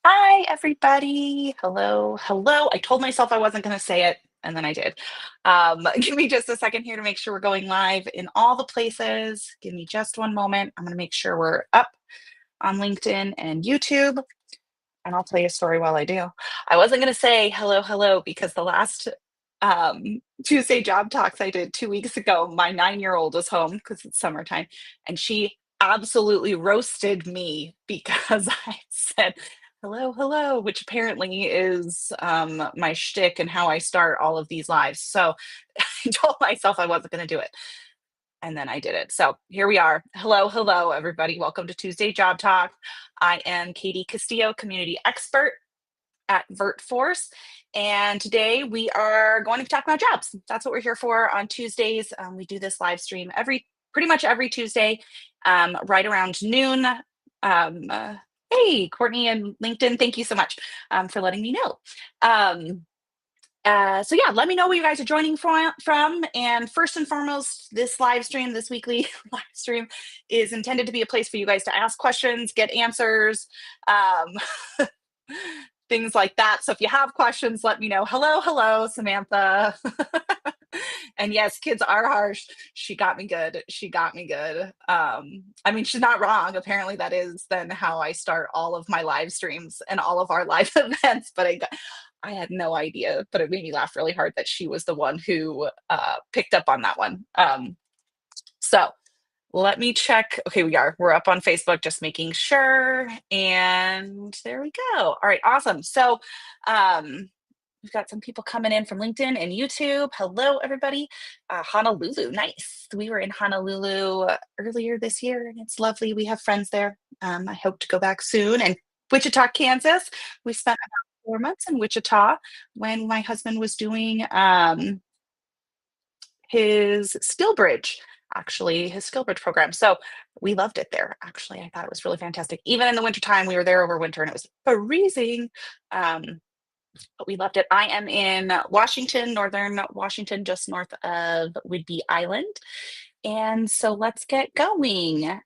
Hi, everybody. Hello, hello. I told myself I wasn't going to say it, and then I did. Give me just a second here to make sure we're going live in all the places. Give me just one moment. I'm going to make sure we're up on LinkedIn and YouTube, and I'll tell you a story while I do. I wasn't going to say hello, hello, because the last Tuesday job talks I did 2 weeks ago, my 9-year-old was home because it's summertime, and she absolutely roasted me because I said hello, hello, which apparently is my shtick and how I start all of these lives. So I told myself I wasn't going to do it. And then I did it. So here we are. Hello, hello, everybody. Welcome to Tuesday Job Talk. I am Katie Castillo, community expert at VertForce. And today we are going to be talking about jobs. That's what we're here for on Tuesdays. We do this live stream pretty much every Tuesday, right around noon. Um, uh, hey, Courtney and LinkedIn, thank you so much for letting me know. So yeah, let me know where you guys are joining from. And first and foremost, this live stream, this weekly live stream, is intended to be a place for you guys to ask questions, get answers, things like that. So if you have questions, let me know. Hello, hello, Samantha. And yes, kids are harsh. She got me good. She got me good. I mean, she's not wrong. Apparently, that is then how I start all of my live streams and all of our live events. But I had no idea. But it made me laugh really hard that she was the one who picked up on that one. So let me check. Okay, we're up on Facebook, just making sure. And there we go. All right, awesome. So we've got some people coming in from LinkedIn and YouTube. Hello, everybody. Honolulu, nice. We were in Honolulu earlier this year, and it's lovely. We have friends there. I hope to go back soon. And Wichita, Kansas. We spent about 4 months in Wichita when my husband was doing his skill bridge, actually, his skill bridge program. So we loved it there. Actually, I thought it was really fantastic. Even in the wintertime, we were there over winter and it was freezing. But we loved it. I am in Washington, northern Washington, just north of Whidbey Island. And so let's get going.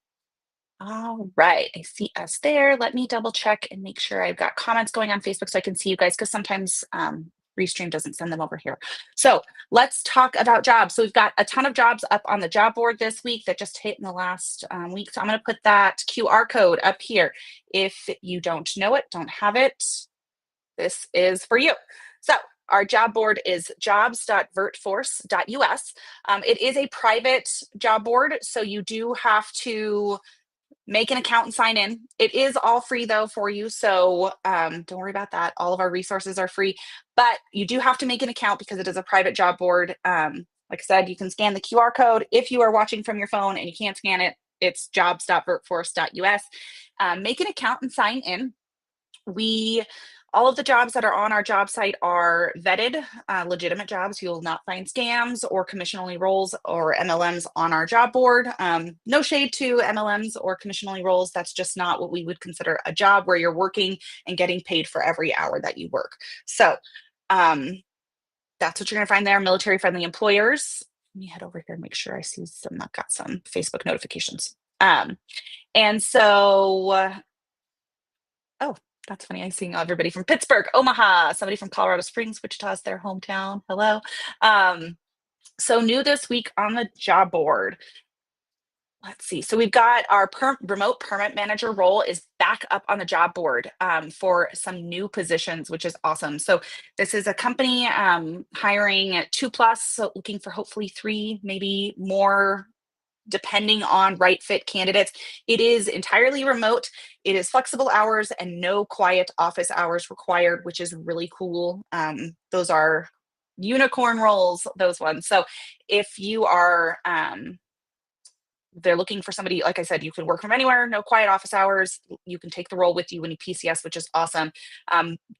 All right, I see us there. Let me double check and make sure I've got comments going on Facebook so I can see you guys because sometimes Restream doesn't send them over here. So let's talk about jobs. So we've got a ton of jobs up on the job board this week that just hit in the last week. So I'm going to put that QR code up here. If you don't know it, don't have it, this is for you. So our job board is jobs.vertforce.us. It is a private job board, so you do have to make an account and sign in. It is all free though for you, so don't worry about that. All of our resources are free, but you do have to make an account because it is a private job board. Like I said, you can scan the QR code. If you are watching from your phone and you can't scan it, it's jobs.vertforce.us. Make an account and sign in. All of the jobs that are on our job site are vetted, legitimate jobs. You will not find scams or commission-only roles or MLMs on our job board. No shade to MLMs or commission-only roles. That's just not what we would consider a job where you're working and getting paid for every hour that you work. So that's what you're going to find there. Military-friendly employers. Let me head over here and make sure I see I've got some Facebook notifications. And so, oh, that's funny. I'm seeing everybody from Pittsburgh, Omaha, somebody from Colorado Springs, Wichita is their hometown. Hello. So new this week on the job board. Let's see. So we've got our remote permit manager role is back up on the job board for some new positions, which is awesome. So this is a company hiring 2+, so looking for hopefully 3, maybe more, depending on right fit candidates. It is entirely remote. It is flexible hours and no quiet office hours required, which is really cool. Those are unicorn roles, those ones. So if you are, they're looking for somebody, like I said, you can work from anywhere, no quiet office hours. You can take the role with you when you PCS, which is awesome.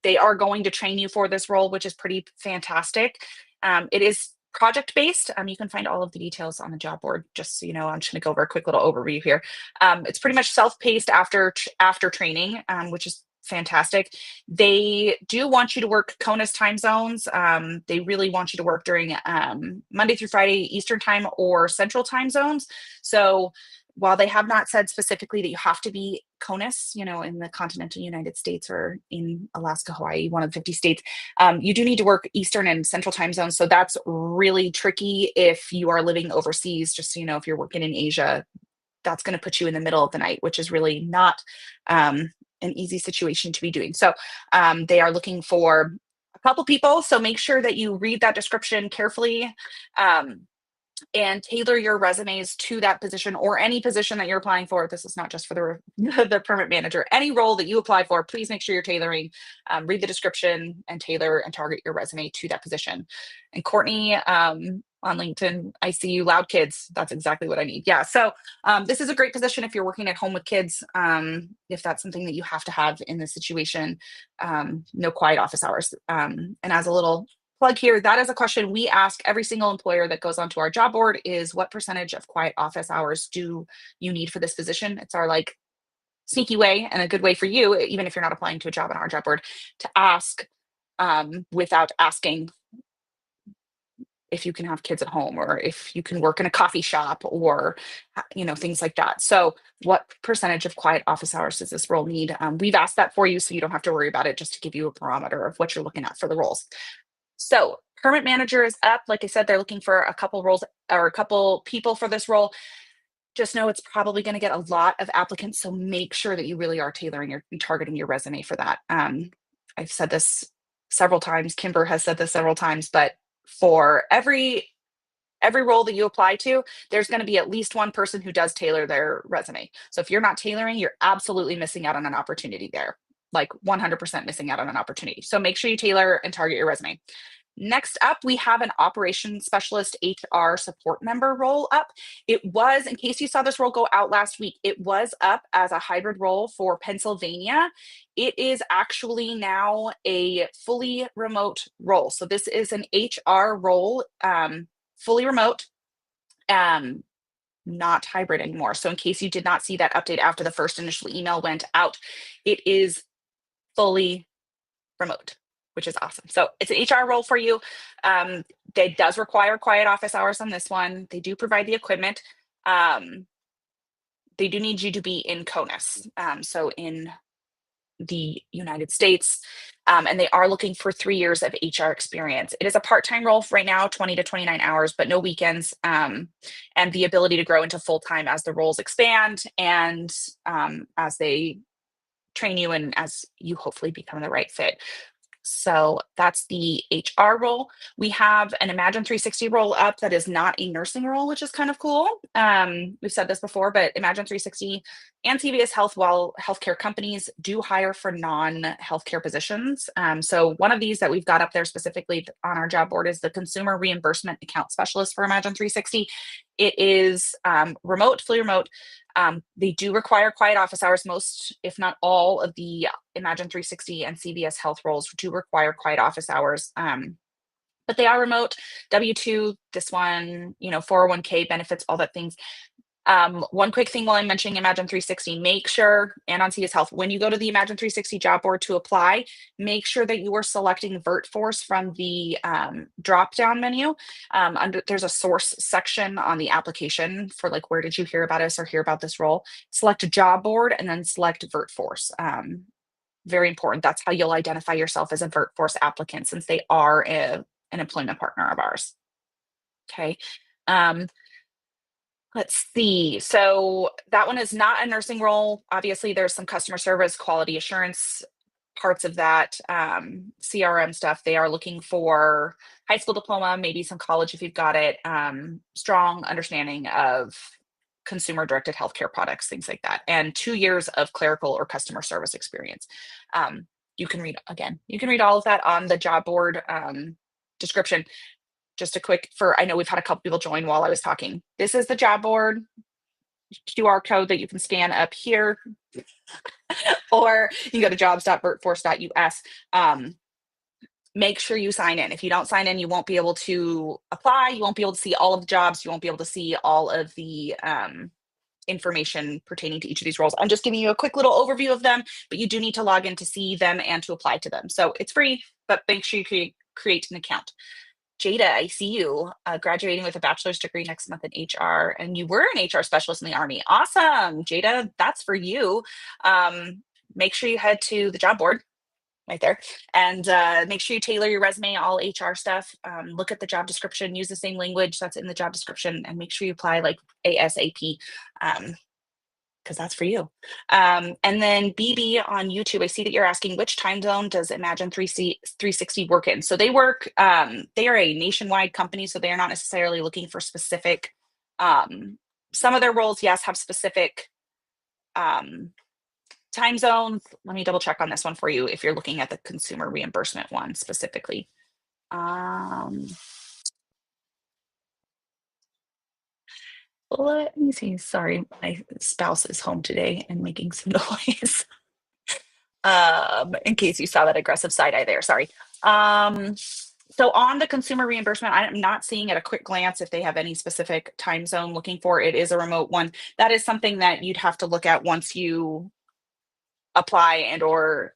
They are going to train you for this role, which is pretty fantastic. It is project-based. You can find all of the details on the job board, just so you know. I'm just going to go over a quick little overview here. It's pretty much self-paced after training, which is fantastic. They do want you to work CONUS time zones. They really want you to work during Monday through Friday Eastern time or Central time zones. So while they have not said specifically that you have to be CONUS, in the continental United States or in Alaska, Hawaii, one of the 50 states, you do need to work Eastern and Central time zones. So that's really tricky if you are living overseas. Just so you know, if you're working in Asia, that's going to put you in the middle of the night, which is really not an easy situation to be doing. So they are looking for a couple people. So make sure that you read that description carefully. And tailor your resumes to that position or any position that you're applying for. This is not just for the permit manager. Any role that you apply for, please make sure you're tailoring, read the description and tailor and target your resume to that position. And Courtney on LinkedIn, I see you, loud kids. That's exactly what I need. Yeah. So this is a great position if you're working at home with kids. If that's something that you have to have in this situation, no quiet office hours. And as a little plug here, that is a question we ask every single employer that goes onto our job board is what percentage of quiet office hours do you need for this position? It's our like sneaky way and a good way for you, even if you're not applying to a job on our job board, to ask without asking if you can have kids at home or if you can work in a coffee shop or things like that. So what percentage of quiet office hours does this role need? We've asked that for you so you don't have to worry about it, just to give you a barometer of what you're looking at for the roles. So permit manager is up. Like I said, they're looking for a couple roles or a couple people for this role. Just know it's probably going to get a lot of applicants. So make sure that you really are tailoring and targeting your resume for that. I've said this several times. Kimber has said this several times, but for every role that you apply to, there's going to be at least one person who does tailor their resume. So if you're not tailoring, you're absolutely missing out on an opportunity there. Like 100% missing out on an opportunity. So make sure you tailor and target your resume. Next up, we have an operations specialist HR support member role up. It was, in case you saw this role go out last week, it was up as a hybrid role for Pennsylvania. It is actually now a fully remote role. So this is an HR role, fully remote, not hybrid anymore. So in case you did not see that update after the first initial email went out, it is fully remote, which is awesome. So it's an HR role for you. It does require quiet office hours on this one. They do provide the equipment. They do need you to be in CONUS, so in the United States, and they are looking for 3 years of HR experience. It is a part-time role right now, 20 to 29 hours, but no weekends, and the ability to grow into full-time as the roles expand and as they train you and as you hopefully become the right fit. So that's the HR role. We have an Imagine 360 role up that is not a nursing role, which is kind of cool. We've said this before, but Imagine 360 and CVS Health, while healthcare companies do hire for non-healthcare positions. So one of these that we've got up there specifically on our job board is the Consumer Reimbursement Account Specialist for Imagine 360. It is remote, fully remote. They do require quiet office hours. Most, if not all, of the Imagine 360 and CVS Health roles do require quiet office hours. But they are remote. W-2, this one, 401k benefits, all that things. One quick thing while I'm mentioning Imagine 360, make sure, and on CVS Health, when you go to the Imagine 360 job board to apply, make sure that you are selecting VertForce from the drop-down menu. There's a source section on the application for like, where did you hear about us or hear about this role? Select a job board and then select VertForce. Very important. That's how you'll identify yourself as a VertForce applicant, since they are an employment partner of ours. Okay. Let's see. So that one is not a nursing role. Obviously, there's some customer service, quality assurance parts of that, CRM stuff. They are looking for high school diploma, maybe some college if you've got it, strong understanding of consumer directed healthcare products, things like that, and 2 years of clerical or customer service experience. You can read all of that on the job board description. Just a quick I know we've had a couple people join while I was talking. This is the job board QR code that you can scan up here, or you can go to jobs.vertforce.us. Make sure you sign in. If you don't sign in, you won't be able to apply. You won't be able to see all of the jobs. You won't be able to see all of the information pertaining to each of these roles. I'm just giving you a quick little overview of them, but you do need to log in to see them and to apply to them. So it's free, but make sure you create an account. Jada, I see you graduating with a bachelor's degree next month in HR, and you were an HR specialist in the Army. Awesome, Jada, that's for you. Um, Make sure you head to the job board right there and make sure you tailor your resume, all HR stuff. Look at the job description, use the same language that's in the job description, and make sure you apply like ASAP. Because that's for you. And then BB on YouTube, I see that you're asking which time zone does Imagine 360 work in? So they work, they are a nationwide company, so they are not necessarily looking for specific, some of their roles, yes, have specific um, time zones. Let me double check on this one for you if you're looking at the consumer reimbursement one specifically. Um, Let me see. Sorry, my spouse is home today and making some noise. In case you saw that aggressive side eye there, sorry. So on the consumer reimbursement, I'm not seeing at a quick glance if they have any specific time zone looking for. It is a remote one. That is something that you'd have to look at once you apply and or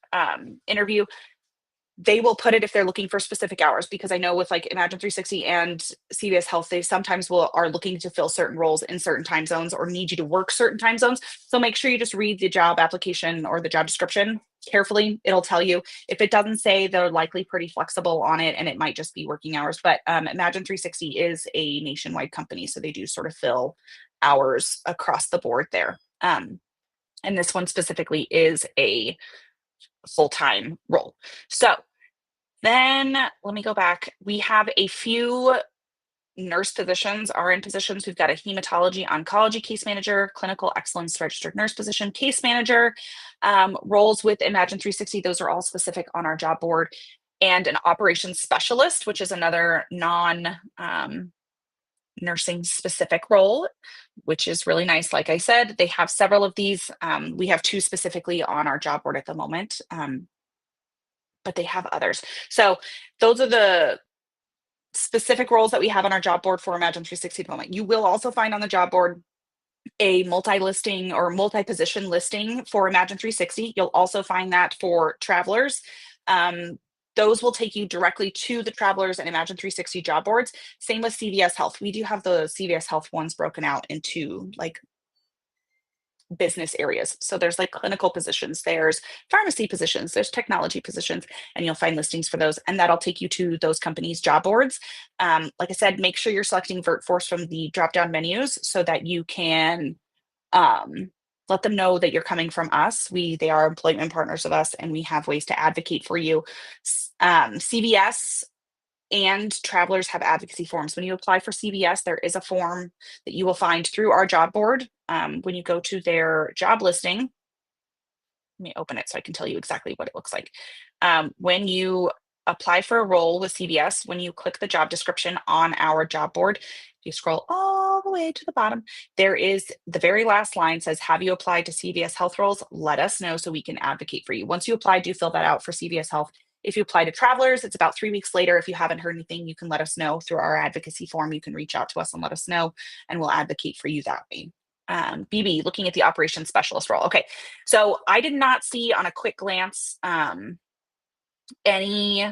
interview. They will put it if they're looking for specific hours, because I know with like Imagine 360 and CVS Health, they sometimes will are looking to fill certain roles in certain time zones or need you to work certain time zones. So make sure you just read the job application or the job description carefully. It'll tell you. If it doesn't say, they're likely pretty flexible on it, and it might just be working hours. But Imagine 360 is a nationwide company, so they do sort of fill hours across the board there. And this one specifically is a full-time role. So then let me go back. We have a few nurse positions, RN positions. We've got a hematology oncology case manager, clinical excellence registered nurse position, case manager, roles with Imagine 360. Those are all specific on our job board, and an operations specialist, which is another non nursing specific role, which is really nice. Like I said, they have several of these. We have two specifically on our job board at the moment. But they have others. So those are the specific roles that we have on our job board for Imagine 360 at the moment. You will also find on the job board a multi-listing or multi-position listing for Imagine 360. You'll also find that for travelers. Those will take you directly to the travelers and Imagine 360 job boards. Same with CVS Health. We do have the CVS Health ones broken out into like business areas. So there's like clinical positions, there's pharmacy positions, there's technology positions, and you'll find listings for those. And that'll take you to those companies' job boards. Like I said, make sure you're selecting VertForce from the drop-down menus so that you can let them know that you're coming from us. They are employment partners of us, and we have ways to advocate for you. CVS and travelers have advocacy forms. When you apply for CVS, there is a form that you will find through our job board. When you go to their job listing, let me open it so I can tell you exactly what it looks like. When you apply for a role with CVS, when you click the job description on our job board, if you scroll all the way to the bottom, there is the very last line says, have you applied to CVS Health roles? Let us know so we can advocate for you. Once you apply, do fill that out for CVS Health. If you apply to travelers, it's about 3 weeks later. If you haven't heard anything, you can let us know through our advocacy form. You can reach out to us and let us know, and we'll advocate for you that way. BB, looking at the operations specialist role. Okay, so I did not see on a quick glance any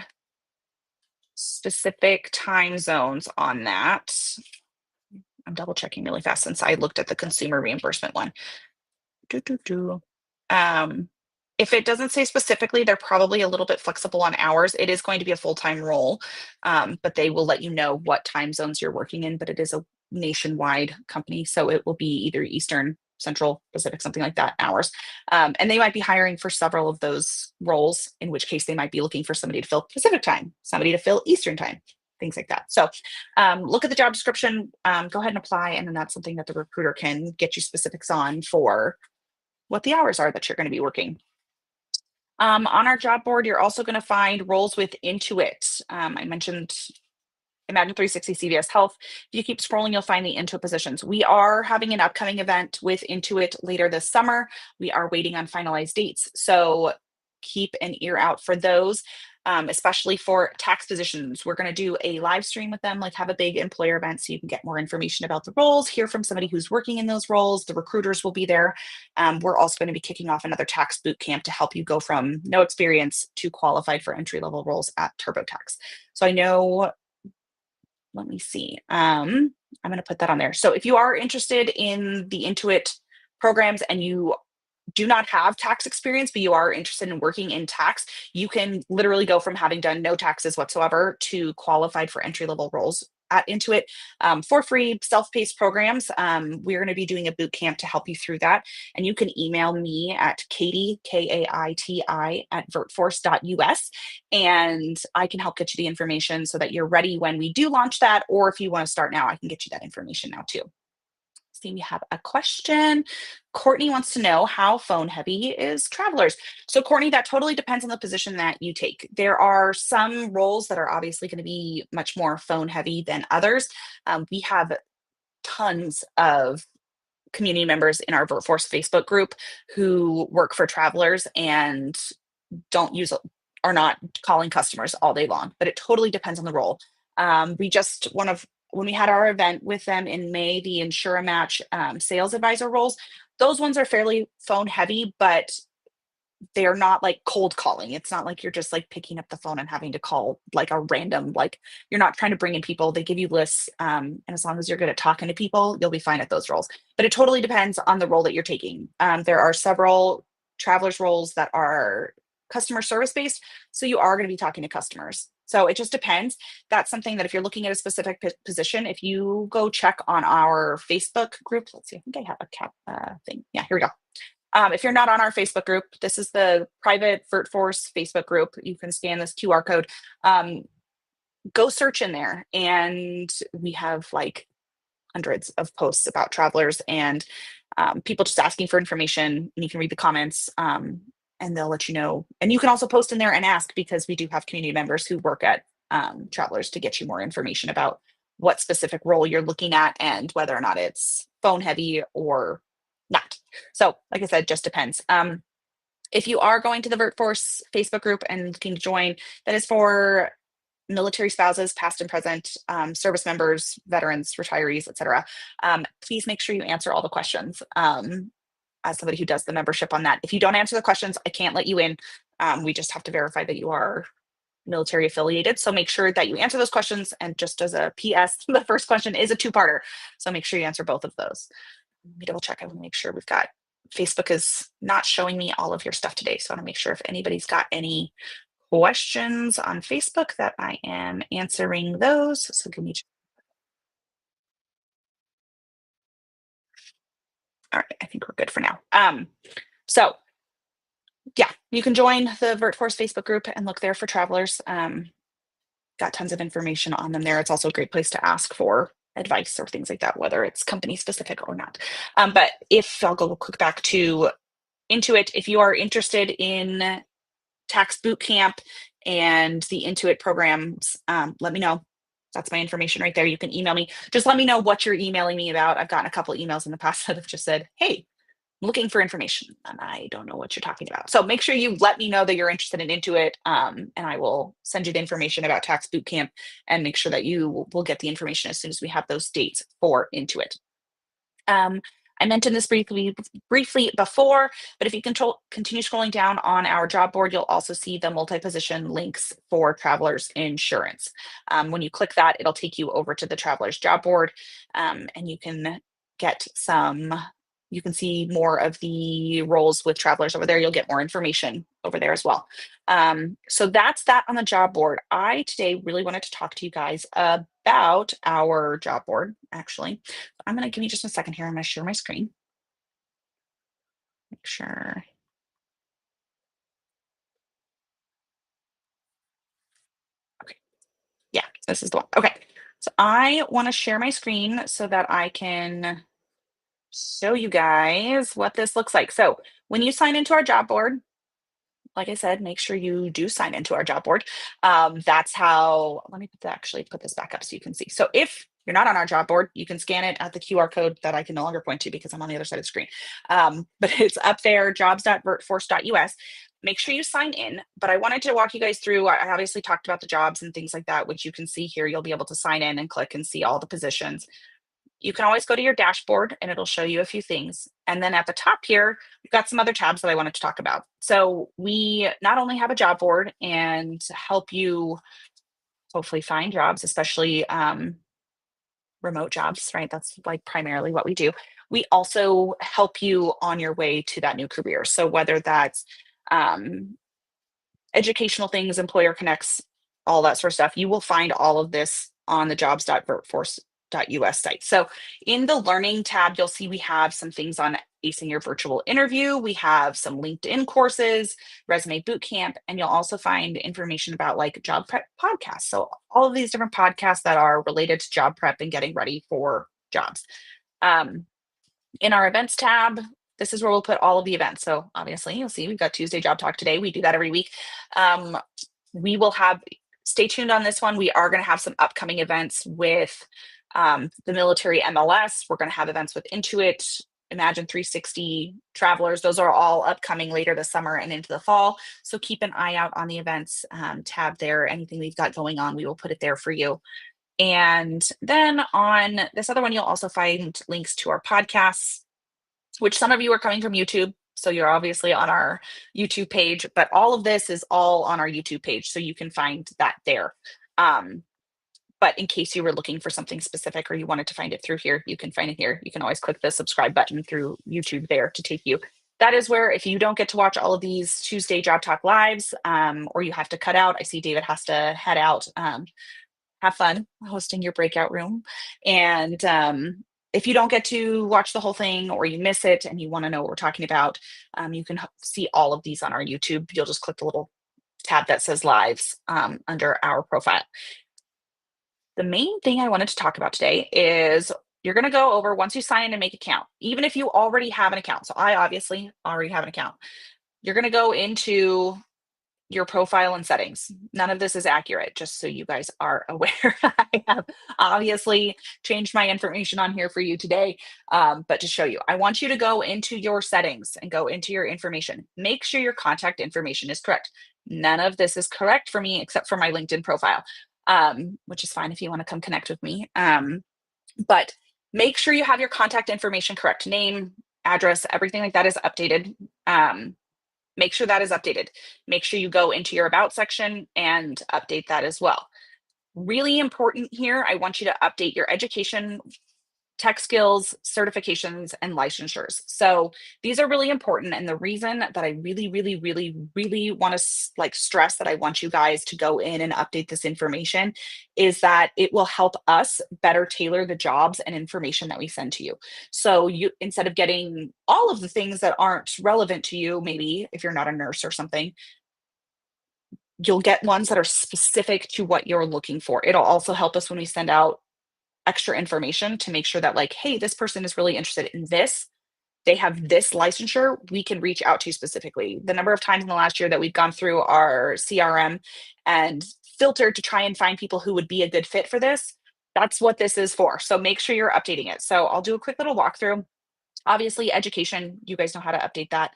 specific time zones on that. I'm double checking really fast since I looked at the consumer reimbursement one. Um, if it doesn't say specifically, they're probably a little bit flexible on hours. It is going to be a full-time role, but they will let you know what time zones you're working in, but it is a nationwide company. So it will be either Eastern, Central, Pacific, something like that hours. And they might be hiring for several of those roles, in which case they might be looking for somebody to fill Pacific time, somebody to fill Eastern time, things like that. So look at the job description, go ahead and apply. And then that's something that the recruiter can get you specifics on for what the hours are that you're going to be working. On our job board, you're also going to find roles with Intuit. I mentioned Imagine 360 CVS Health. If you keep scrolling, you'll find the Intuit positions. We are having an upcoming event with Intuit later this summer. We are waiting on finalized dates. So keep an ear out for those, especially for tax positions. We're going to do a live stream with them, like have a big employer event so you can get more information about the roles, hear from somebody who's working in those roles. The recruiters will be there. We're also going to be kicking off another tax boot camp to help you go from no experience to qualified for entry-level roles at TurboTax. So I know let me see. I'm going to put that on there. So if you are interested in the Intuit programs and you do not have tax experience, but you are interested in working in tax, you can literally go from having done no taxes whatsoever to qualified for entry level roles at Intuit for free self-paced programs. We're going to be doing a boot camp to help you through that. And you can email me at Katie, Kaiti at vertforce.us. And I can help get you the information so that you're ready when we do launch that. Or if you want to start now, I can get you that information now too. See, we have a question. Courtney wants to know how phone heavy is travelers. So, Courtney, that totally depends on the position that you take. There are some roles that are obviously going to be much more phone heavy than others. We have tons of community members in our Workforce Facebook group who work for travelers and don't use are not calling customers all day long, but it totally depends on the role. We just one of when we had our event with them in May, the Insura Match sales advisor roles, those ones are fairly phone heavy, but they're not like cold calling. It's not like you're just like picking up the phone and having to call like a random, like you're not trying to bring in people. They give you lists. And as long as you're good at talking to people, you'll be fine at those roles. But it totally depends on the role that you're taking. There are several travelers roles that are customer service based. So you are going to be talking to customers. So it just depends. That's something that if you're looking at a specific position, if you go check on our Facebook group, let's see, I think I have a cap thing. Yeah, here we go. If you're not on our Facebook group, this is the private VertForce Facebook group. You can scan this QR code. Go search in there, and we have like hundreds of posts about travelers and people just asking for information. And you can read the comments, and they'll let you know. And you can also post in there and ask because we do have community members who work at travelers to get you more information about what specific role you're looking at and whether or not it's phone heavy or not. So, like I said, just depends. If you are going to the VertForce Facebook group and looking to join, that is for military spouses, past and present, service members, veterans, retirees, etc. Please make sure you answer all the questions. As somebody who does the membership on that, if you don't answer the questions, I can't let you in. We just have to verify that you are military affiliated. So make sure that you answer those questions. And just as a PS, the first question is a two-parter. So make sure you answer both of those. Let me double check. I want to make sure we've got Facebook is not showing me all of your stuff today. So I want to make sure if anybody's got any questions on Facebook that I am answering those. So give me. All right, I think we're good for now. So yeah, you can join the VertForce Facebook group and look there for travelers. Got tons of information on them there. It's also a great place to ask for advice or things like that, whether it's company specific or not. But if I'll go quick back to Intuit, if you are interested in tax boot camp and the Intuit programs, let me know. That's my information right there. You can email me. Just let me know what you're emailing me about. I've gotten a couple emails in the past that have just said, hey, looking for information and I don't know what you're talking about. So make sure you let me know that you're interested in Intuit, and I will send you the information about tax boot camp and make sure that you will get the information as soon as we have those dates for Intuit. I mentioned this briefly before, but if you continue scrolling down on our job board, you'll also see the multi-position links for travelers insurance. When you click that, it'll take you over to the travelers job board, and you can get you can see more of the roles with travelers over there. You'll get more information over there as well. So that's that on the job board. I today really wanted to talk to you guys about our job board, actually. I'm going to give me just a second here. I'm going to share my screen. Make sure. Okay. Yeah, this is the one. Okay. So I want to share my screen so that I can show you guys what this looks like. So when you sign into our job board, like I said, make sure you do sign into our job board. That's how, let me actually put this back up so you can see. So if you're not on our job board, you can scan it at the QR code that I can no longer point to because I'm on the other side of the screen. But it's up there, jobs.vertforce.us. Make sure you sign in. But I wanted to walk you guys through, I obviously talked about the jobs and things like that, which you can see here. You'll be able to sign in and click and see all the positions. You can always go to your dashboard and it'll show you a few things. And then at the top here, we've got some other tabs that I wanted to talk about. So we not only have a job board and help you hopefully find jobs, especially remote jobs, right? That's like primarily what we do. We also help you on your way to that new career. So whether that's um, educational things, employer connects, all that sort of stuff. You will find all of this on the jobs.vertforce.us site. So in the learning tab, you'll see we have some things on acing your virtual interview. We have some LinkedIn courses, resume bootcamp, and you'll also find information about like job prep podcasts. So all of these different podcasts that are related to job prep and getting ready for jobs. Um, in our events tab, this is where we'll put all of the events. So obviously, you'll see we've got Tuesday Job Talk today. We do that every week. Um, we will have, stay tuned on this one. We are going to have some upcoming events with the military MLS. We're going to have events with Intuit, Imagine 360 Travelers. Those are all upcoming later this summer and into the fall. So keep an eye out on the events tab there. Anything we've got going on, we will put it there for you. And then on this other one, you'll also find links to our podcasts, which some of you are coming from YouTube. So you're obviously on our YouTube page, but all of this is all on our YouTube page. So you can find that there. Um, but in case you were looking for something specific or you wanted to find it through here, you can find it here. You can always click the subscribe button through YouTube there to take you. That is where, if you don't get to watch all of these Tuesday Job Talk lives, or you have to cut out, I see David has to head out. Have fun hosting your breakout room. And if you don't get to watch the whole thing or you miss it and you want to know what we're talking about, you can see all of these on our YouTube. You'll just click the little tab that says lives under our profile. The main thing I wanted to talk about today is you're going to go over once you sign in and make an account, even if you already have an account. So I obviously already have an account. You're going to go into your profile and settings. None of this is accurate, just so you guys are aware. I have obviously changed my information on here for you today, but to show you, I want you to go into your settings and go into your information. Make sure your contact information is correct. None of this is correct for me except for my LinkedIn profile, which is fine if you want to come connect with me. But make sure you have your contact information correct. Name, address, everything like that is updated. Make sure that is updated. Make sure you go into your about section and update that as well. Really important here, I want you to update your education, tech skills, certifications, and licensures. So these are really important. And the reason that I really want to like stress that I want you guys to go in and update this information is that it will help us better tailor the jobs and information that we send to you. So you, instead of getting all of the things that aren't relevant to you, maybe if you're not a nurse or something, you'll get ones that are specific to what you're looking for. It'll also help us when we send out extra information to make sure that like, hey, this person is really interested in this. They have this licensure, we can reach out to you specifically. The number of times in the last year that we've gone through our CRM and filtered to try and find people who would be a good fit for this, that's what this is for. So make sure you're updating it. So I'll do a quick little walkthrough. Obviously, education, you guys know how to update that,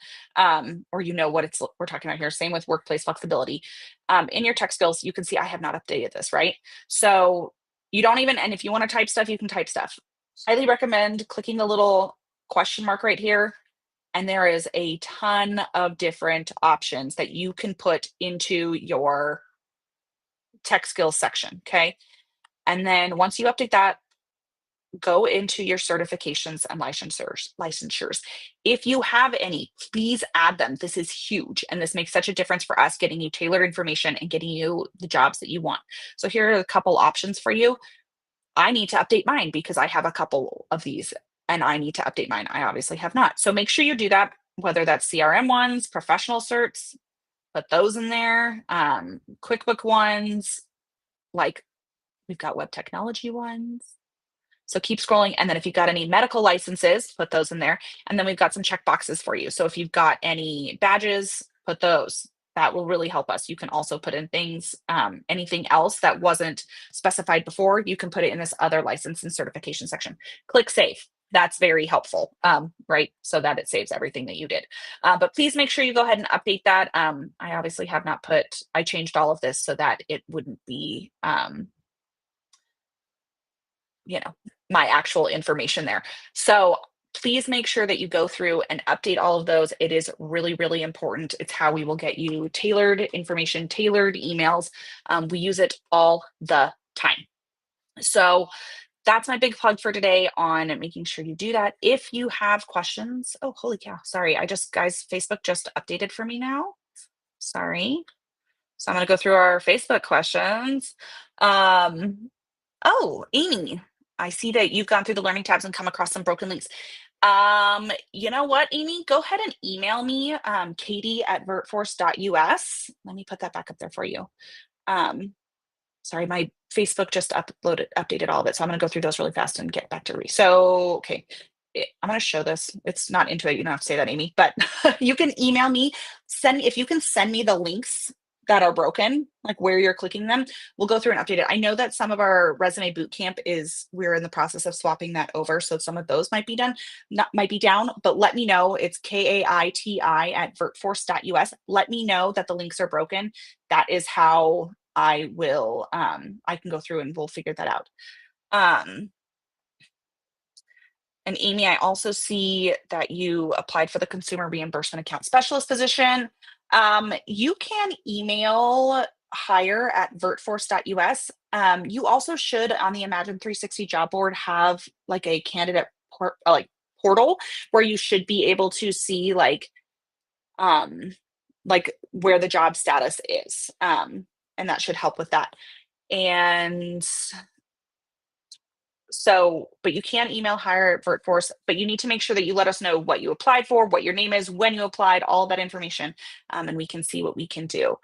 or you know what it's we're talking about here. Same with workplace flexibility. In your tech skills, you can see I have not updated this, right? So you don't even, and if you want to type stuff, you can type stuff. Highly recommend clicking the little question mark right here. And there is a ton of different options that you can put into your tech skills section. Okay. And then once you update that, go into your certifications and licensures. If you have any, please add them. This is huge. And this makes such a difference for us getting you tailored information and getting you the jobs that you want. So here are a couple options for you. I need to update mine because I have a couple of these and I need to update mine. I obviously have not. So make sure you do that, whether that's CRM ones, professional certs, put those in there. QuickBook ones, like we've got web technology ones. So keep scrolling. And then if you've got any medical licenses, put those in there. And then we've got some check boxes for you. So if you've got any badges, put those. That will really help us. You can also put in things, anything else that wasn't specified before, you can put it in this other license and certification section. Click save. That's very helpful, right? So that it saves everything that you did. But please make sure you go ahead and update that. I obviously have not I changed all of this so that it wouldn't be, you know, my actual information there. So please make sure that you go through and update all of those. It is really, really important. It's how we will get you tailored information, tailored emails. We use it all the time. So that's my big plug for today on making sure you do that. If you have questions, oh, holy cow, sorry. Guys, Facebook just updated for me now. Sorry. So I'm going to go through our Facebook questions. Oh, Amy, I see that you've gone through the learning tabs and come across some broken links. You know what, Amy? Go ahead and email me, katie@vertforce.us. Let me put that back up there for you. Um, Sorry, my Facebook just updated all of it. So I'm going to go through those really fast and get back to re. So, okay. I'm going to show this. It's not into it. You don't have to say that, Amy, but you can email me. If you can send me the links that are broken, like where you're clicking them, we'll go through and update it. I know that some of our resume bootcamp we're in the process of swapping that over. So some of those might be might be down, but let me know. It's KAITI@vertforce.us. Let me know that the links are broken. That is how I can go through and we'll figure that out. Um, and Amy, I also see that you applied for the consumer reimbursement account specialist position. You can email hire@vertforce.us. You also should on the Imagine 360 job board have like a candidate portal where you should be able to see um, like where the job status is. And that should help with that. And so, but you can email hire@vertforce, but you need to make sure that you let us know what you applied for, what your name is, when you applied, all that information, and we can see what we can do.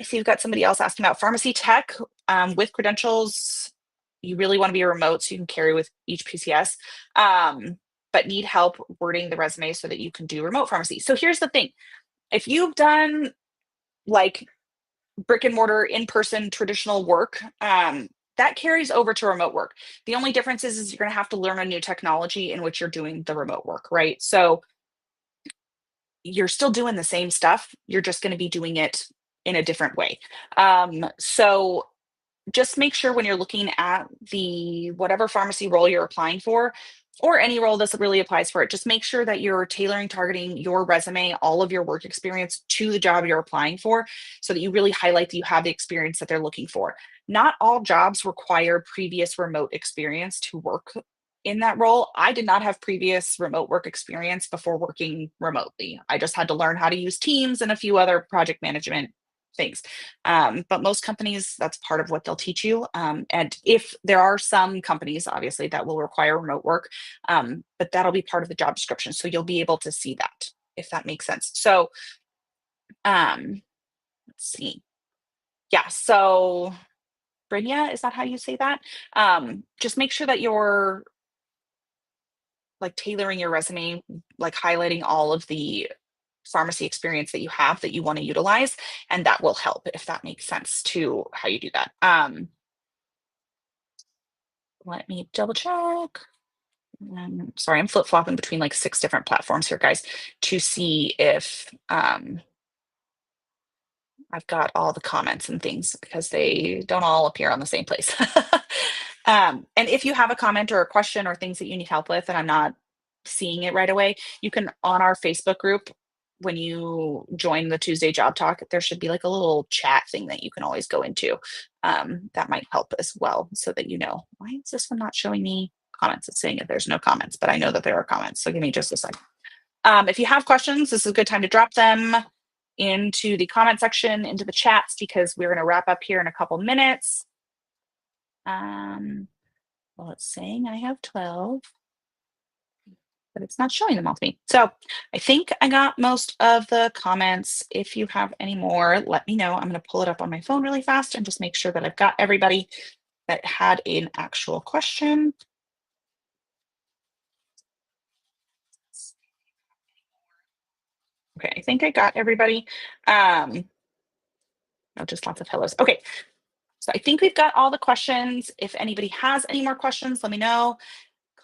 I see you've got somebody else asking about pharmacy tech with credentials. You really want to be remote so you can carry with each PCS, but need help wording the resume so that you can do remote pharmacy. So here's the thing. If you've done like brick and mortar in-person traditional work, that carries over to remote work. The only difference is you're going to have to learn a new technology in which you're doing the remote work, right? So you're still doing the same stuff. You're just going to be doing it in a different way. So just make sure when you're looking at the whatever pharmacy role you're applying for, or any role that really applies for it, just make sure that you're targeting your resume, all of your work experience to the job you're applying for, so that you really highlight that you have the experience that they're looking for. Not all jobs require previous remote experience to work in that role. I did not have previous remote work experience before working remotely. I just had to learn how to use Teams and a few other project management things. But most companies, that's part of what they'll teach you. And if there are some companies, obviously, that will require remote work, but that'll be part of the job description. So you'll be able to see that, if that makes sense. So let's see. Yeah. So Brynja, is that how you say that? Just make sure that you're like tailoring your resume, like highlighting all of the pharmacy experience that you have that you want to utilize, and that will help, if that makes sense to how you do that. Let me double check. Sorry, I'm flip-flopping between like 6 different platforms here, guys, to see if I've got all the comments and things, because they don't all appear on the same place. And if you have a comment or a question or things that you need help with and I'm not seeing it right away, you can, on our Facebook group, when you join the Tuesday Job Talk, there should be like a little chat thing that you can always go into. That might help as well, so that you know, why is this one not showing me comments? It's saying that there's no comments, but I know that there are comments. So give me just a second. If you have questions, this is a good time to drop them into the comment section, into the chats, because we're going to wrap up here in a couple minutes. Well, it's saying I have 12, but it's not showing them all to me. So I think I got most of the comments. If you have any more, let me know. I'm going to pull it up on my phone really fast and just make sure that I've got everybody that had an actual question. Okay, I think I got everybody. Oh, just lots of hellos. Okay, so I think we've got all the questions. If anybody has any more questions, let me know.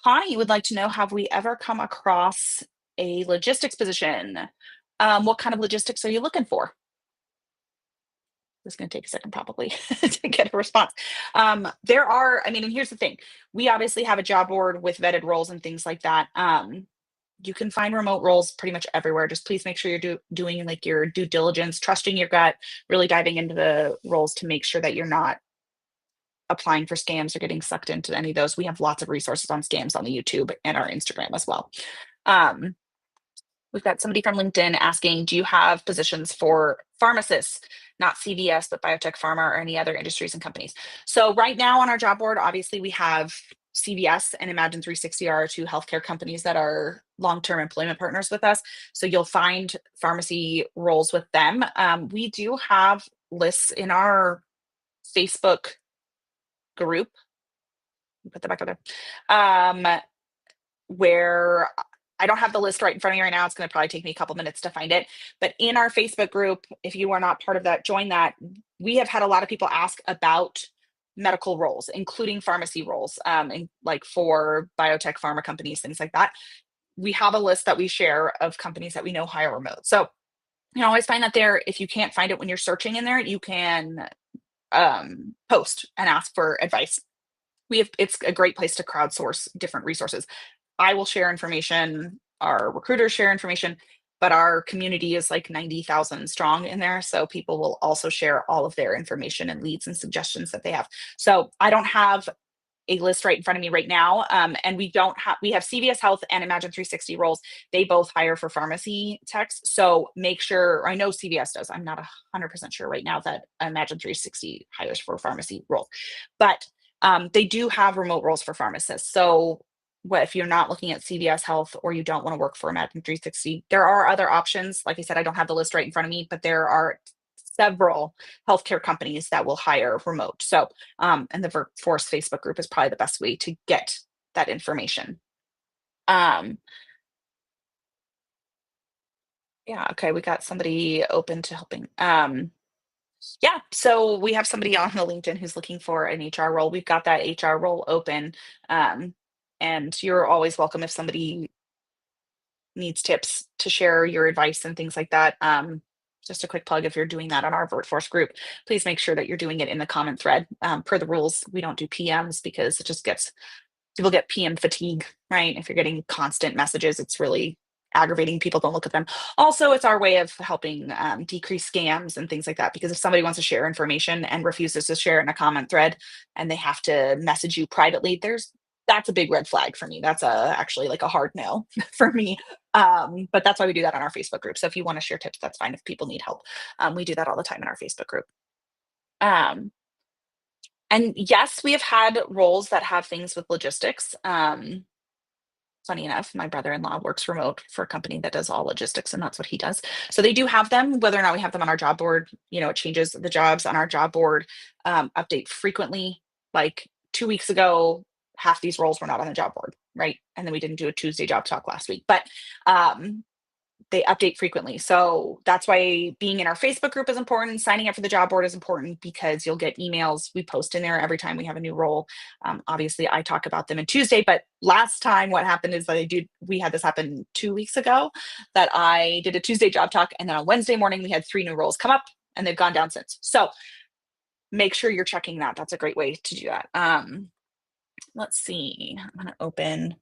Connie would like to know, have we ever come across a logistics position? What kind of logistics are you looking for? It's going to take a second probably to get a response. I mean, and here's the thing. We obviously have a job board with vetted roles and things like that. You can find remote roles pretty much everywhere. Just please make sure you're doing like your due diligence, trusting your gut, really diving into the roles to make sure that you're not applying for scams or getting sucked into any of those. We have lots of resources on scams on the YouTube and our Instagram as well. Um, we've got somebody from LinkedIn asking, do you have positions for pharmacists, not CVS, but biotech, pharma, or any other industries and companies? So right now on our job board, obviously we have CVS and Imagine 360 are our two healthcare companies that are long-term employment partners with us. So you'll find pharmacy roles with them. We do have lists in our Facebook group. Put that back up there. Where I don't have the list right in front of me right now. It's going to probably take me a couple minutes to find it. But in our Facebook group, if you are not part of that, join that. We have had a lot of people ask about medical roles, including pharmacy roles, and like for biotech, pharma companies, things like that. We have a list that we share of companies that we know hire remote. So you can always find that there. If you can't find it when you're searching in there, you can post and ask for advice. It's a great place to crowdsource different resources. I will share information, our recruiters share information, but our community is like 90,000 strong in there. So people will also share all of their information and leads and suggestions that they have. So I don't have a list right in front of me right now. And we have CVS Health and Imagine 360 roles. They both hire for pharmacy techs. So make sure, I know CVS does. I'm not 100% sure right now that Imagine 360 hires for pharmacy roles, but they do have remote roles for pharmacists. So what if you're not looking at CVS Health or you don't want to work for Imagine 360, there are other options. Like I said, I don't have the list right in front of me, but there are several healthcare companies that will hire remote. So, and the Workforce Facebook group is probably the best way to get that information. Um, yeah, okay, we got somebody open to helping. Yeah, so we have somebody on the LinkedIn who's looking for an HR role. We've got that HR role open. Um, and you're always welcome if somebody needs tips to share your advice and things like that. Just a quick plug, if you're doing that on our workforce group, please make sure that you're doing it in the comment thread. Per the rules, we don't do PMs because it just gets people get PM fatigue, right? If you're getting constant messages, it's really aggravating. People don't look at them. Also, it's our way of helping decrease scams and things like that. Because if somebody wants to share information and refuses to share it in a comment thread and they have to message you privately, that's a big red flag for me. That's actually like a hard no for me. But that's why we do that on our Facebook group. So if you want to share tips, that's fine. If people need help, we do that all the time in our Facebook group. Um, and yes, we have had roles that have things with logistics. Funny enough, my brother-in-law works remote for a company that does all logistics, and that's what he does. So they do have them. Whether or not we have them on our job board, it changes. The jobs on our job board update frequently. Like 2 weeks ago, half these roles were not on the job board, right? And then we didn't do a Tuesday job talk last week, but um, they update frequently. So that's why being in our Facebook group is important. Signing up for the job board is important because you'll get emails. We post in there every time we have a new role. Obviously, I talk about them in Tuesday, but last time what happened is that we had this happen 2 weeks ago that I did a Tuesday job talk. And then on Wednesday morning, we had 3 new roles come up and they've gone down since. So make sure you're checking that. That's a great way to do that. Let's see. I'm going to open.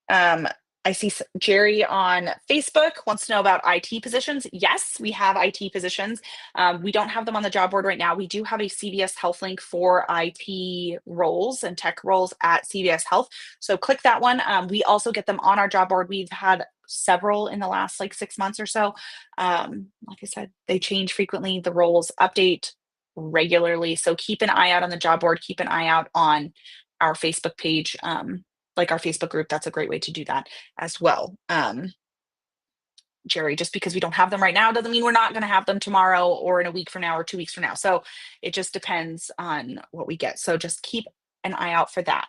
Um, I see Jerry on Facebook wants to know about IT positions. Yes, we have IT positions. We don't have them on the job board right now. We do have a CVS Health link for IT roles and tech roles at CVS Health. So click that one. We also get them on our job board. We've had several in the last like 6 months or so. Like I said, they change frequently. The roles update regularly. So keep an eye out on the job board. Keep an eye out on our Facebook page. Like our Facebook group, that's a great way to do that as well. Jerry, just because we don't have them right now doesn't mean we're not going to have them tomorrow or in a week from now or 2 weeks from now. So it just depends on what we get. So just keep an eye out for that.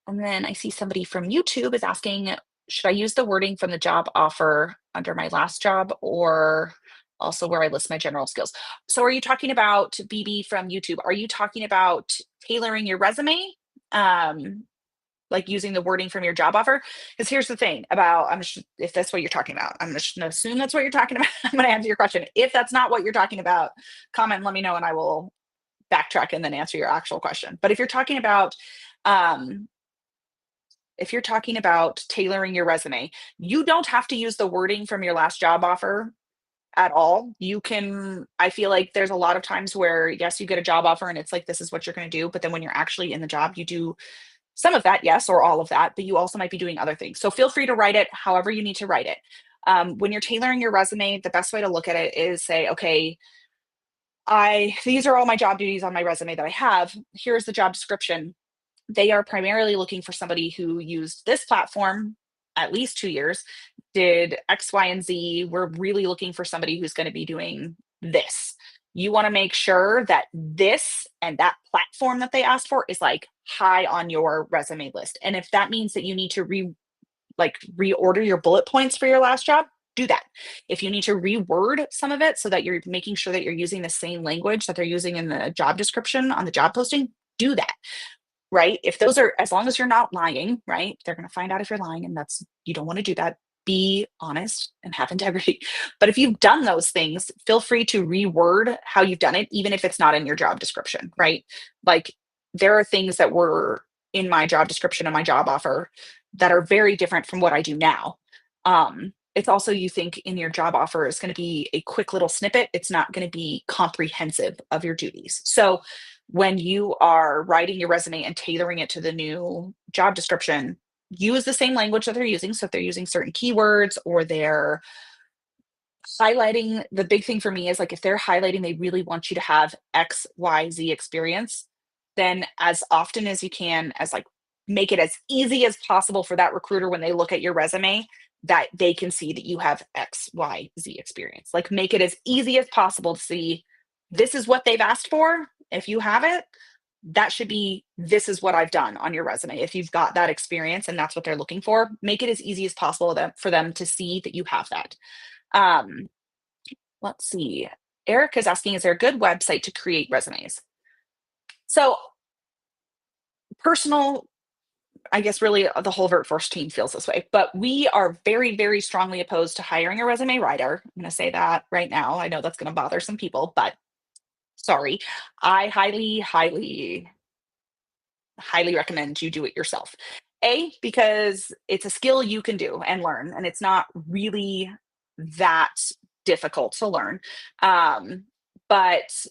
And then I see somebody from YouTube is asking, should I use the wording from the job offer under my last job or also where I list my general skills? So are you talking about BB from YouTube? Are you talking about tailoring your resume? like using the wording from your job offer. Because here's the thing about, if that's what you're talking about, I'm just going to assume that's what you're talking about. I'm going to answer your question. If that's not what you're talking about, comment, let me know, and I will backtrack and then answer your actual question. But um, if you're talking about tailoring your resume, you don't have to use the wording from your last job offer at all. You can, I feel like there's a lot of times where, yes, you get a job offer and it's like, this is what you're going to do. But then when you're actually in the job, you do some of that, yes, or all of that, but you also might be doing other things. So feel free to write it however you need to write it. When you're tailoring your resume, the best way to look at it is say, okay, these are all my job duties on my resume that I have. Here's the job description. They are primarily looking for somebody who used this platform at least 2 years, did X, Y, and Z. We're really looking for somebody who's going to be doing this. You want to make sure that this and that platform that they asked for is like high on your resume list. And if that means that you need to reorder your bullet points for your last job, do that. If you need to reword some of it so that you're making sure that you're using the same language that they're using in the job description on the job posting, do that. Right? If those are, as long as you're not lying, right? They're going to find out if you're lying, and you don't want to do that. Be honest and have integrity. But if you've done those things, feel free to reword how you've done it, even if it's not in your job description, right? Like there are things that were in my job description and my job offer that are very different from what I do now. It's also, you think in your job offer is going to be a quick little snippet. It's not going to be comprehensive of your duties. So when you are writing your resume and tailoring it to the new job description, use the same language that they're using. So if they're using certain keywords or they're highlighting, the big thing for me is like if they're highlighting, they really want you to have X, Y, Z experience, then as often as you can, as like make it as easy as possible for that recruiter when they look at your resume that they can see that you have X, Y, Z experience. Like make it as easy as possible to see this is what they've asked for. If you have it, that should be this is what I've done on your resume. If you've got that experience and that's what they're looking for, make it as easy as possible for them to see that you have that. Um, let's see. Eric is asking, is there a good website to create resumes? So personal, I guess really the whole VertForce team feels this way, but we are very, very strongly opposed to hiring a resume writer. I'm going to say that right now. I know that's going to bother some people, but sorry. I highly, highly, highly recommend you do it yourself. Because it's a skill you can do and learn, and it's not really that difficult to learn. But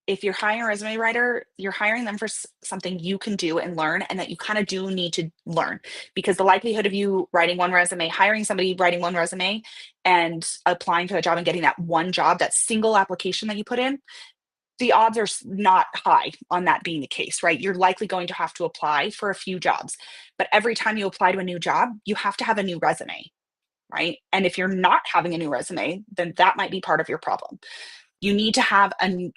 if you're hiring a resume writer, you're hiring them for something you can do and learn, and that you kind of do need to learn, because the likelihood of you writing one resume, hiring somebody, writing one resume, and applying for the job and getting that one job, that single application that you put in, the odds are not high on that being the case, right? You're likely going to have to apply for a few jobs, but every time you apply to a new job, you have to have a new resume, right? And if you're not having a new resume, then that might be part of your problem. You need to have a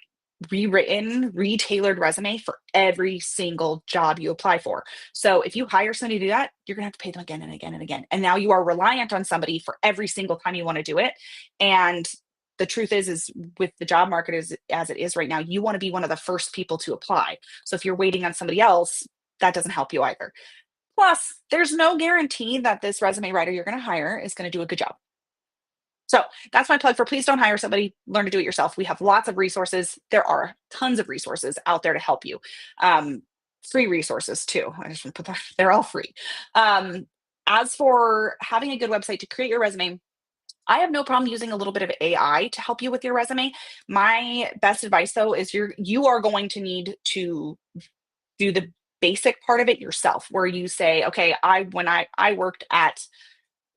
rewritten, retailored resume for every single job you apply for. So if you hire somebody to do that, you're going to have to pay them again and again and again. And now you are reliant on somebody for every single time you want to do it. And the truth is with the job market as it is right now, you want to be one of the first people to apply. So if you're waiting on somebody else, that doesn't help you either. Plus, there's no guarantee that this resume writer you're going to hire is going to do a good job. So that's my plug for please don't hire somebody, learn to do it yourself. We have lots of resources. There are tons of resources out there to help you. Free resources too. I just want to put that, they're all free. As for having a good website to create your resume, I have no problem using a little bit of AI to help you with your resume. My best advice though is you are going to need to do the basic part of it yourself, where you say, okay, when I worked at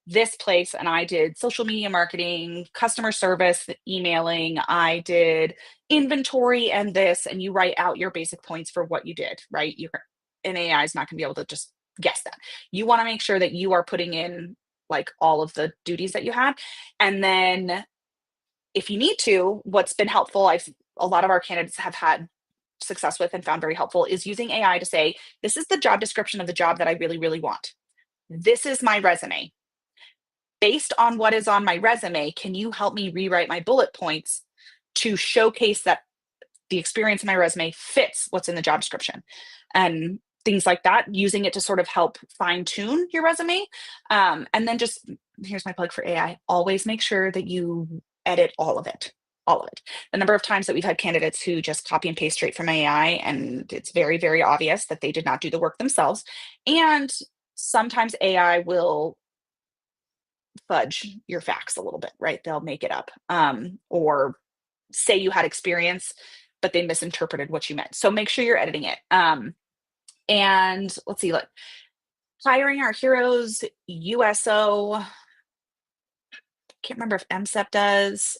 this place and I did social media marketing, customer service, emailing, I did inventory and this, and you write out your basic points for what you did, right? An AI is not going to be able to just guess that. You want to make sure that you are putting in like all of the duties that you had. And then if you need to, what's been helpful, a lot of our candidates have had success with and found very helpful, is using AI to say, this is the job description of the job that I really, really want. This is my resume. Based on what is on my resume, can you help me rewrite my bullet points to showcase that the experience in my resume fits what's in the job description? And things like that, using it to sort of help fine tune your resume. And then just here's my plug for AI, always make sure that you edit all of it. All of it. The number of times that we've had candidates who just copy and paste straight from AI, and it's very, very obvious that they did not do the work themselves. And sometimes AI will fudge your facts a little bit, right? They'll make it up, or say you had experience, but they misinterpreted what you meant. So make sure you're editing it. And let's see, like hiring our heroes, USO, can't remember if MSEP does.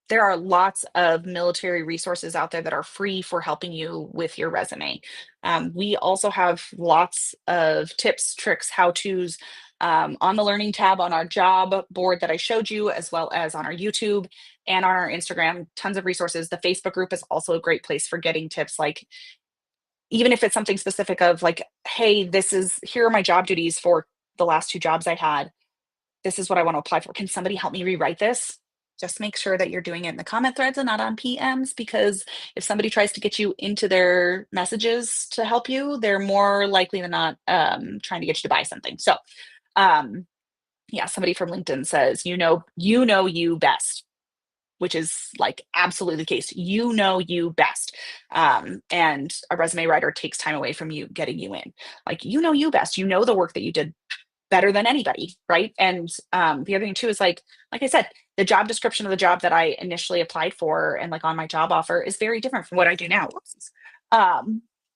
There are lots of military resources out there that are free for helping you with your resume. We also have lots of tips, tricks, how-tos on the learning tab on our job board that I showed you, as well as on our YouTube and on our Instagram, tons of resources. The Facebook group is also a great place for getting tips, like even if it's something specific of like, hey, here are my job duties for the last 2 jobs I had. This is what I want to apply for. Can somebody help me rewrite this? Just make sure that you're doing it in the comment threads and not on PMs, because if somebody tries to get you into their messages to help you, they're more likely than not trying to get you to buy something. So yeah, somebody from LinkedIn says, you best, which is like absolutely the case. You best. And a resume writer takes time away from you getting you in. Like, you best, the work that you did better than anybody, right? And the other thing too is like I said, the job description of the job that I initially applied for and like on my job offer is very different from what I do now. Whoops.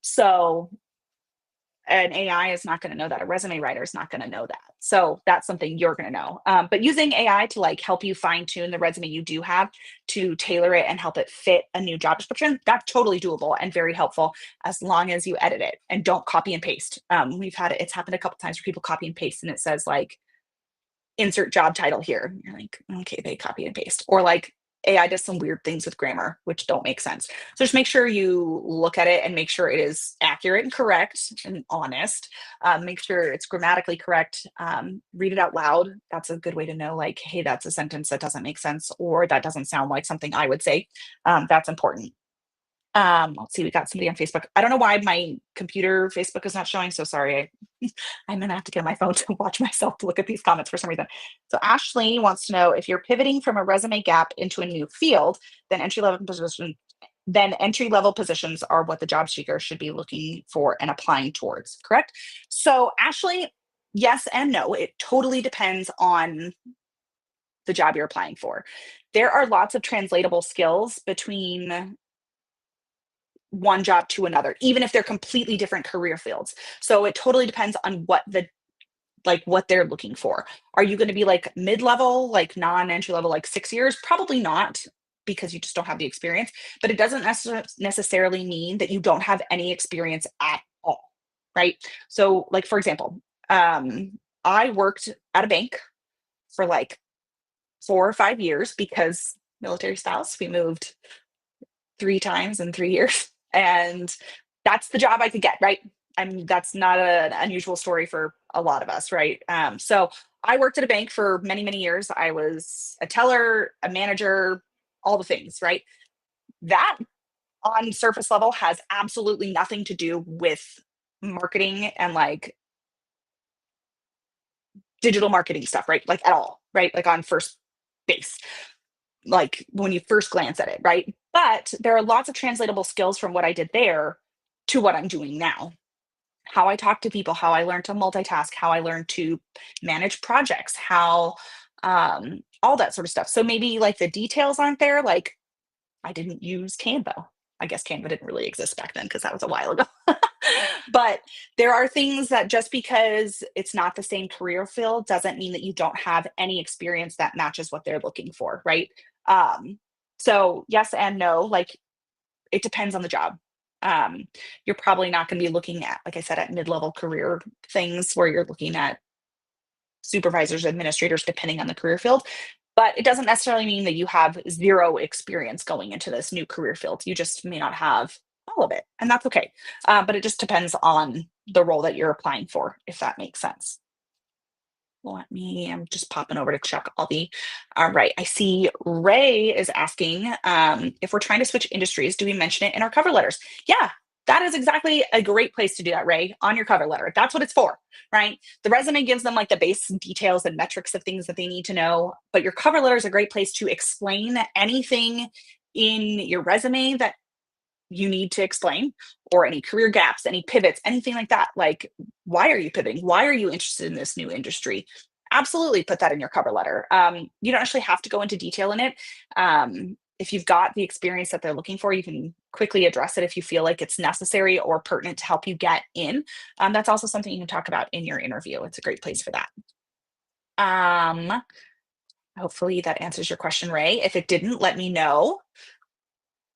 So an AI is not going to know that. A resume writer is not going to know that. So that's something you're going to know. But using AI to like help you fine tune the resume you do have to tailor it and help it fit a new job description, that's totally doable and very helpful as long as you edit it and don't copy and paste. It's happened a couple times where people copy and paste and it says like insert job title here. You're like, okay, they copy and paste. Or like AI does some weird things with grammar, which don't make sense. So just make sure you look at it and make sure it is accurate and correct and honest. Make sure it's grammatically correct. Read it out loud. That's a good way to know, like, hey, that's a sentence that doesn't make sense, or that doesn't sound like something I would say. That's important. Let's see, we got somebody on Facebook. I don't know why my computer Facebook is not showing, so sorry. I'm gonna have to get on my phone to watch myself to look at these comments for some reason. So Ashley wants to know, if you're pivoting from a resume gap into a new field, then entry level positions are what the job seeker should be looking for and applying towards, correct? So Ashley, yes and no. It totally depends on the job you're applying for. There are lots of translatable skills between one job to another, even if they're completely different career fields. So it totally depends on what they're looking for. Are you going to be like mid-level, like non-entry level, like 6 years? Probably not, because you just don't have the experience. But it doesn't necessarily mean that you don't have any experience at all, right? So like, for example, I worked at a bank for like 4 or 5 years because military spouse, we moved 3 times in 3 years. And that's the job I could get, right? That's not an unusual story for a lot of us, right? So I worked at a bank for many, many years. I was a teller, a manager, all the things, right? That on surface level has absolutely nothing to do with marketing and like digital marketing stuff, right? Like at all, right? Like on first base, like when you first glance at it, right? But there are lots of translatable skills from what I did there to what I'm doing now. How I talk to people, how I learned to multitask, how I learned to manage projects, how all that sort of stuff. So maybe like the details aren't there. Like I didn't use Canva. I guess Canva didn't really exist back then because that was a while ago. But there are things that just because it's not the same career field doesn't mean that you don't have any experience that matches what they're looking for, right? So yes and no, like it depends on the job. You're probably not going to be looking at, like I said, at mid-level career things where you're looking at supervisors, administrators, depending on the career field. But it doesn't necessarily mean that you have zero experience going into this new career field. You just may not have all of it, and that's okay. But it just depends on the role that you're applying for, if that makes sense. I'm just popping over to check all right. I see Ray is asking if we're trying to switch industries, do we mention it in our cover letters? Yeah. That is exactly a great place to do that, Ray, on your cover letter. That's what it's for, right? The resume gives them like the base details and metrics of things that they need to know, but your cover letter is a great place to explain anything in your resume that you need to explain, or any career gaps, any pivots, anything like that. Like, why are you pivoting? Why are you interested in this new industry? Absolutely put that in your cover letter. You don't actually have to go into detail in it. If you've got the experience that they're looking for, you can quickly address it if you feel like it's necessary or pertinent to help you get in. That's also something you can talk about in your interview. It's a great place for that. Um, Hopefully that answers your question, Ray. If it didn't, let me know.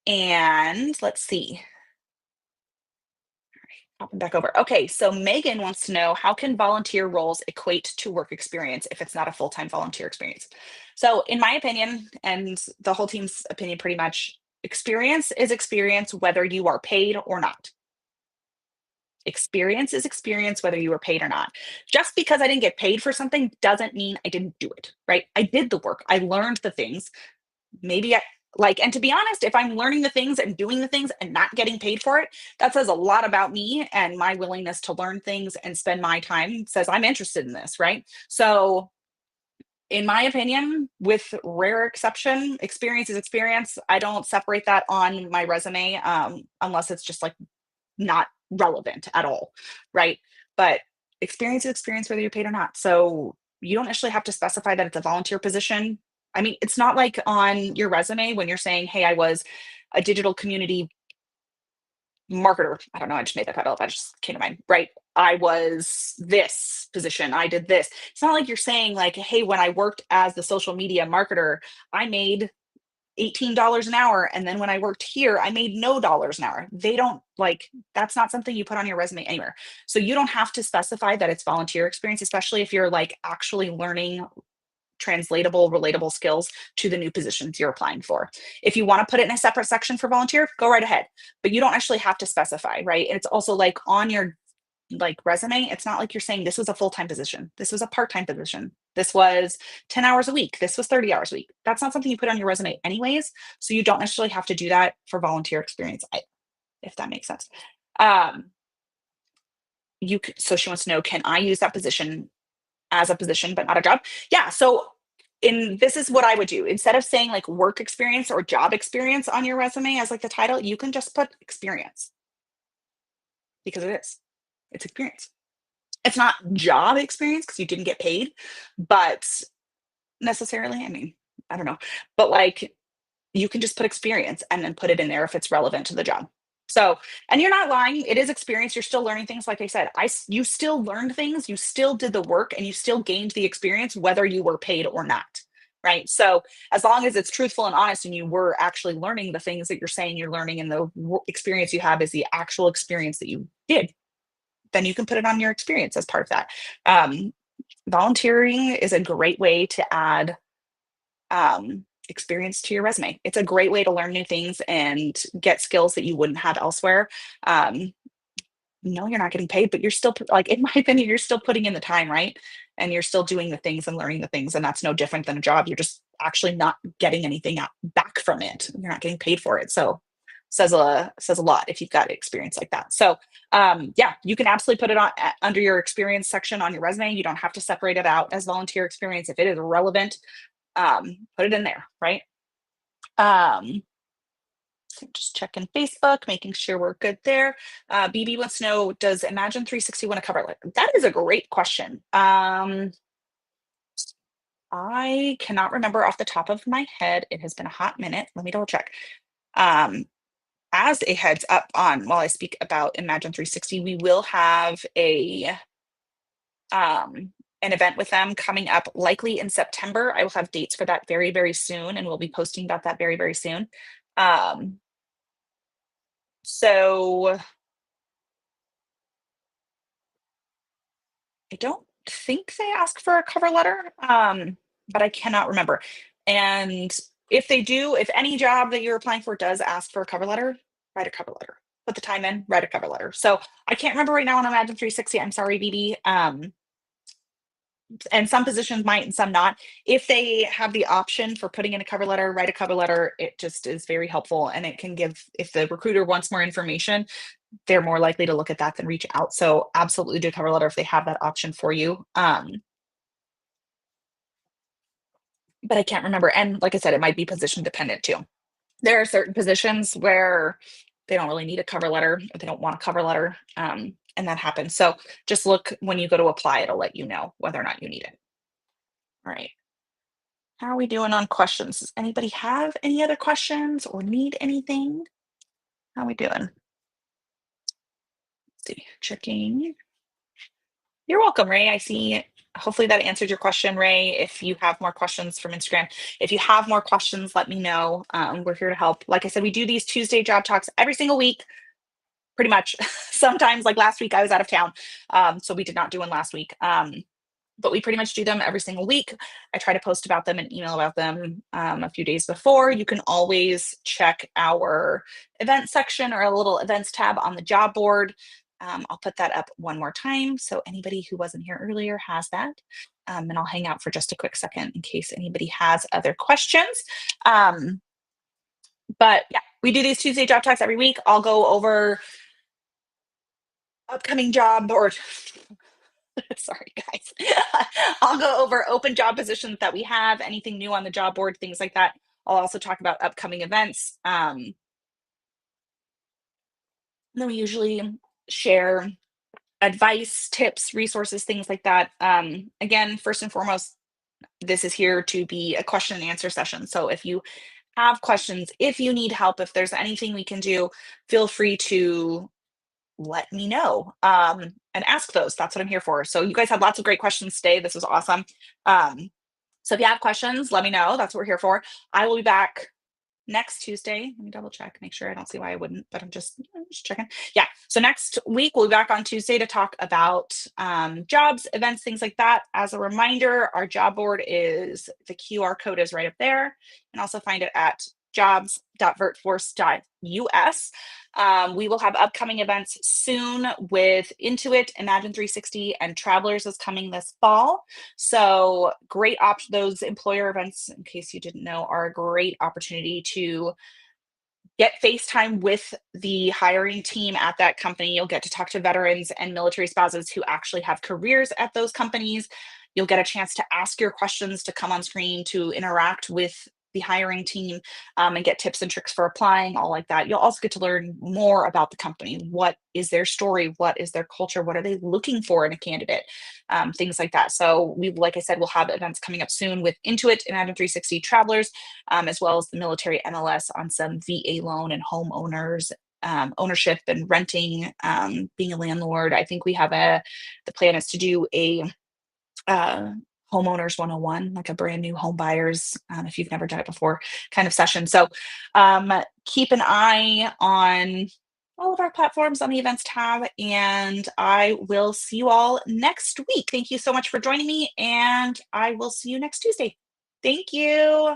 And let's see. Hopping back over. Okay, so Megan wants to know, how can volunteer roles equate to work experience if it's not a full-time volunteer experience? So, in my opinion, and the whole team's opinion pretty much, experience is experience whether you are paid or not. Experience is experience whether you are paid or not. Just because I didn't get paid for something doesn't mean I didn't do it, right? I did the work, I learned the things. Maybe I like, and to be honest, if I'm learning the things and doing the things and not getting paid for it, that says a lot about me and my willingness to learn things and spend my time. Says I'm interested in this, right? So, in my opinion, with rare exception, experience is experience. I don't separate that on my resume, unless it's just like not relevant at all, right? But experience is experience whether you're paid or not. So you don't actually have to specify that it's a volunteer position. I mean, it's not like on your resume when you're saying, hey, I was a digital community marketer. I don't know, I just made that title up. I just came to mind, right? I was this position, I did this. It's not like you're saying, like, hey, when I worked as the social media marketer, I made $18 an hour. And then when I worked here, I made no dollars an hour. They don't like, that's not something you put on your resume anywhere. So you don't have to specify that it's volunteer experience, especially if you're like actually learning translatable, relatable skills to the new positions you're applying for. If you want to put it in a separate section for volunteer, go right ahead. But you don't actually have to specify, right? And it's also like on your like resume, it's not like you're saying this was a full-time position. This was a part-time position. This was 10 hours a week. This was 30 hours a week. That's not something you put on your resume anyways. So you don't necessarily have to do that for volunteer experience, if that makes sense. Um, so she wants to know, can I use that position as a position, but not a job? Yeah. So this is what I would do. Instead of saying like work experience or job experience on your resume as like the title, you can just put experience, because it is. It's experience. It's not job experience because you didn't get paid, but necessarily, I mean, I don't know. But like, you can just put experience and then put it in there if it's relevant to the job. So, and you're not lying. It is experience. You're still learning things. Like I said, you still learned things. You still did the work, and you still gained the experience, whether you were paid or not. Right. So, as long as it's truthful and honest, and you were actually learning the things that you're saying you're learning, and the experience you have is the actual experience that you did, then you can put it on your experience as part of that. Um, Volunteering is a great way to add experience to your resume. It's a great way to learn new things and get skills that you wouldn't have elsewhere. Um, no, you're not getting paid, but you're still like, in my opinion, you're still putting in the time, right? And you're still doing the things and learning the things, and that's no different than a job. You're just actually not getting anything back from it. You're not getting paid for it. So says a lot if you've got experience like that. So yeah, you can absolutely put it on under your experience section on your resume. You don't have to separate it out as volunteer experience. If it is relevant, put it in there, right? Um, just checking Facebook, making sure we're good there. BB wants to know, does Imagine 360 want to cover it? That is a great question. I cannot remember off the top of my head. It has been a hot minute. Let me double check. Um, as a heads up on while I speak about Imagine 360, we will have an event with them coming up likely in September. I will have dates for that very, very soon, and we'll be posting about that very, very soon. Um, so I don't think they ask for a cover letter, but I cannot remember. And if they do, if any job that you're applying for does ask for a cover letter, write a cover letter. Put the time in, write a cover letter. So I can't remember right now on Imagine 360. I'm sorry, BB. And some positions might and some not. If they have the option for putting in a cover letter, write a cover letter. It just is very helpful, and it can give, if the recruiter wants more information, they're more likely to look at that than reach out. So absolutely do a cover letter if they have that option for you. But I can't remember. And like I said, it might be position dependent too. There are certain positions where they don't really need a cover letter or they don't want a cover letter. And that happens. So just look when you go to apply, it'll let you know whether or not you need it. All right. How are we doing on questions? Does anybody have any other questions or need anything? How are we doing? Let's see, checking. You're welcome, Ray. I see. Hopefully that answered your question, Ray. If you have more questions from Instagram, if you have more questions, let me know. We're here to help. Like I said, we do these Tuesday job talks every single week, pretty much. Sometimes, like last week, I was out of town, so we did not do one last week. But we pretty much do them every single week. I try to post about them and email about them a few days before. You can always check our event section or a little events tab on the job board. I'll put that up one more time so anybody who wasn't here earlier has that. And I'll hang out for just a quick second in case anybody has other questions. But yeah, we do these Tuesday job talks every week. I'll go over upcoming job or sorry, guys. I'll go over open job positions that we have, anything new on the job board, things like that. I'll also talk about upcoming events. Then we usually share advice, tips, resources, things like that. Again, first and foremost, this is here to be a question and answer session. So if you have questions, if you need help, if there's anything we can do, feel free to let me know and ask those. That's what I'm here for. So you guys had lots of great questions today. This was awesome. So if you have questions, let me know. That's what we're here for. I will be back next Tuesday. Let me double check, make sure. I don't see why I wouldn't, but I'm just checking. Yeah. So next week we'll be back on Tuesday to talk about jobs, events, things like that. As a reminder, our job board is the QR code is right up there, and also find it at jobs.vertforce.us. We will have upcoming events soon with Intuit, Imagine 360, and Travelers is coming this fall. So great option. Those employer events, in case you didn't know, are a great opportunity to get FaceTime with the hiring team at that company. You'll get to talk to veterans and military spouses who actually have careers at those companies. You'll get a chance to ask your questions, to come on screen, to interact with the hiring team, and get tips and tricks for applying, all like that. You'll also get to learn more about the company. What is their story? What is their culture? What are they looking for in a candidate? Things like that. So we, like I said, we'll have events coming up soon with Intuit and Adam 360 Travelers, as well as the military MLS on some VA loan and homeowners ownership and renting, being a landlord. I think we have the plan is to do a uh, homeowners 101, like a brand new home buyers, if you've never done it before, kind of session. So keep an eye on all of our platforms on the events tab, and I will see you all next week. Thank you so much for joining me, and I will see you next Tuesday. Thank you.